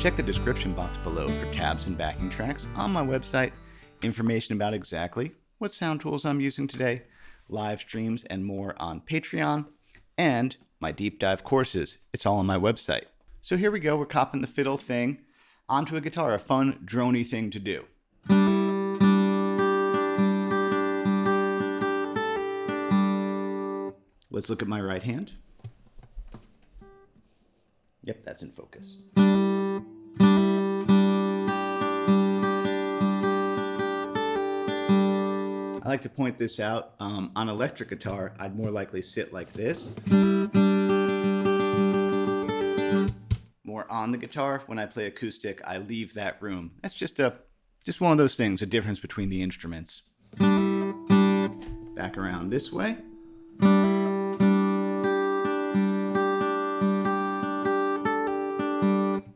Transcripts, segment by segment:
Check the description box below for tabs and backing tracks on my website, information about exactly what sound tools I'm using today, live streams and more on Patreon, and my deep dive courses. It's all on my website. So here we go, we're copping the fiddle thing onto a guitar, a fun drony thing to do. Let's look at my right hand. Yep, that's in focus. I like to point this out. On electric guitar, I'd more likely sit like this. More on the guitar. When I play acoustic, I leave that room. That's just one of those things, a difference between the instruments. Back around this way.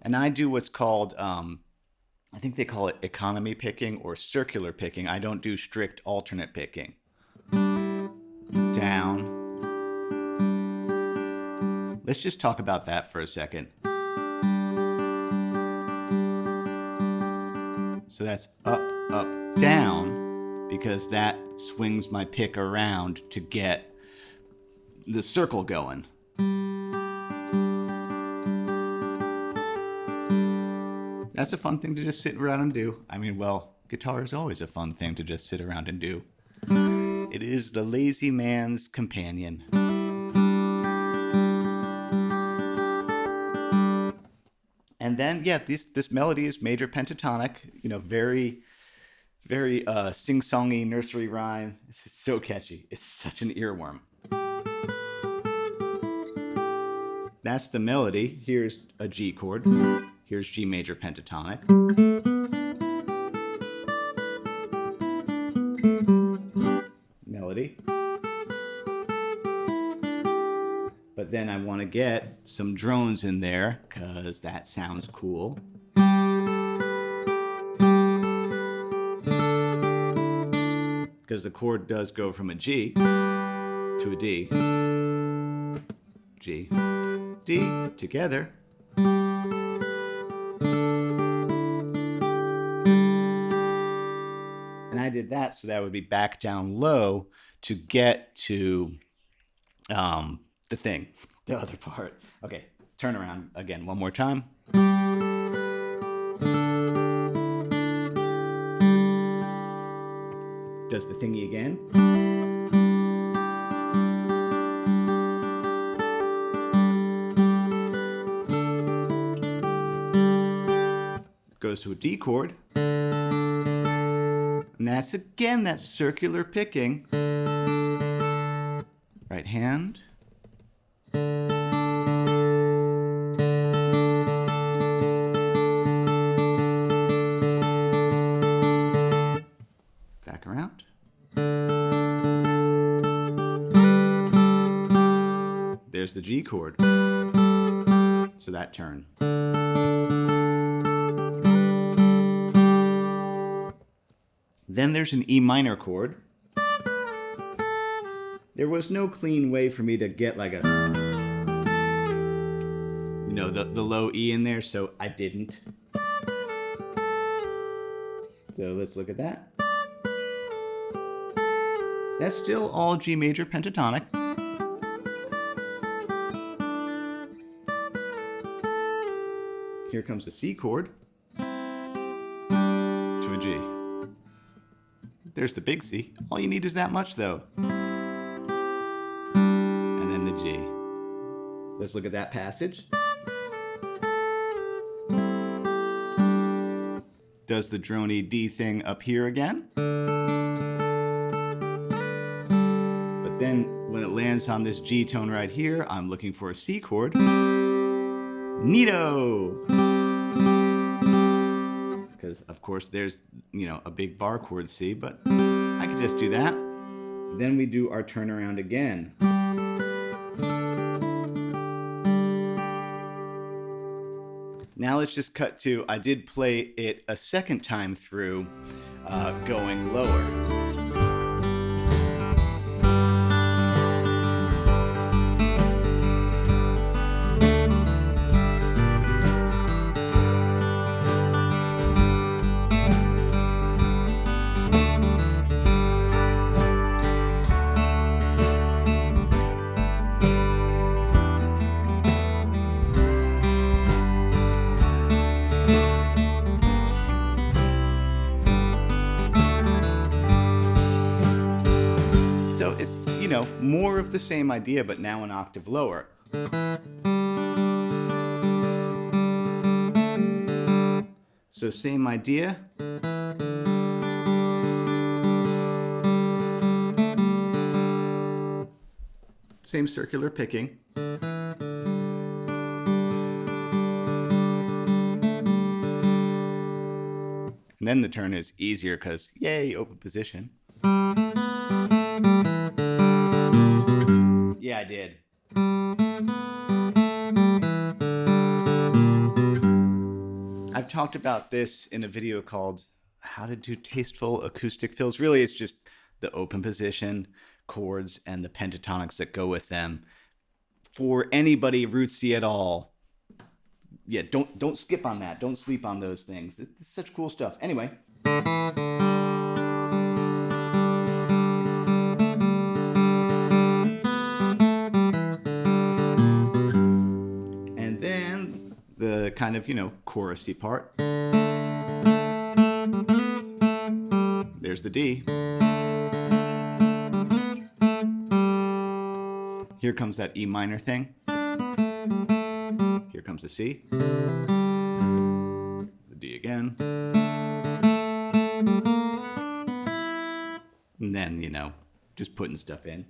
And I do what's called, I think they call it economy picking or circular picking. I don't do strict alternate picking. Down. Let's just talk about that for a second. So that's up, up, down, because that swings my pick around to get the circle going. That's a fun thing to just sit around and do. I mean, well, guitar is always a fun thing to just sit around and do. It is the lazy man's companion. And then, yeah, this melody is major pentatonic, you know, very, very sing-songy nursery rhyme. It's so catchy. It's such an earworm. That's the melody. Here's a G chord. Here's G major pentatonic. Melody. But then I want to get some drones in there because that sounds cool. Because the chord does go from a G to a D. G, D, together. And I did that so that would be back down low to get to the thing, the other part. Okay, turn around again one more time. Does the thingy again. Goes to a D chord. And that's again that circular picking. Right hand. Back around. There's the G chord. So that turn. Then there's an E minor chord. There was no clean way for me to get like a, you know, the low E in there, so I didn't. So let's look at that. That's still all G major pentatonic. Here comes the C chord to a G. There's the big C. All you need is that much though. And then the G. Let's look at that passage. Does the drony D thing up here again. But then when it lands on this G tone right here, I'm looking for a C chord. Neato! Because of course there's, you know, a big bar chord C, but I could just do that. Then we do our turnaround again. Now let's just cut to, I did play it a second time through, going lower. more of the same idea, but now an octave lower. So same idea. Same circular picking. And then the turn is easier because, yay, open position. Yeah, I did. I've talked about this in a video called How to Do Tasteful Acoustic Fills. Really, it's just the open position, chords, and the pentatonics that go with them. For anybody rootsy at all, yeah, don't skip on that. Don't sleep on those things. It's such cool stuff. Anyway. And then the kind of, chorusy part. There's the D. Here comes that E minor thing. Here comes the C. The D again. And then, just putting stuff in.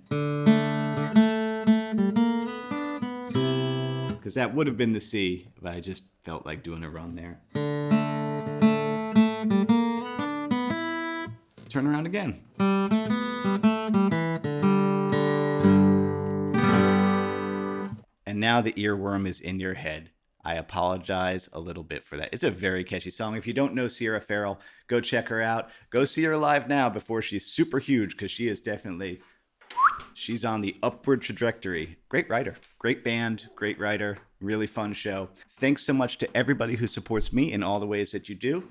Because that would have been the C if I just felt like doing a run there. Turn around again. And now the earworm is in your head. I apologize a little bit for that. It's a very catchy song. If you don't know Sierra Ferrell, go check her out. Go see her live now before she's super huge, because she is definitely, she's on the upward trajectory. Great writer, great band, great writer, really fun show. Thanks so much to everybody who supports me in all the ways that you do.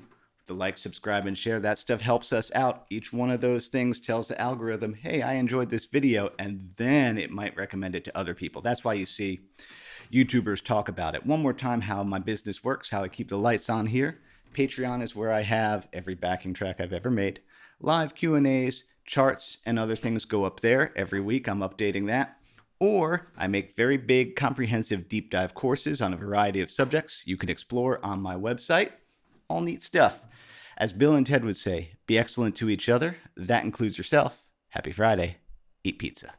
The like, subscribe, and share, that stuff helps us out. Each one of those things tells the algorithm, hey, I enjoyed this video, and then it might recommend it to other people. That's why you see YouTubers talk about it. One more time, how my business works, how I keep the lights on here. Patreon is where I have every backing track I've ever made. Live Q&As, charts, and other things go up there. Every week I'm updating that. Or I make very big, comprehensive deep dive courses on a variety of subjects you can explore on my website. All neat stuff. As Bill and Ted would say, be excellent to each other. That includes yourself. Happy Friday. Eat pizza.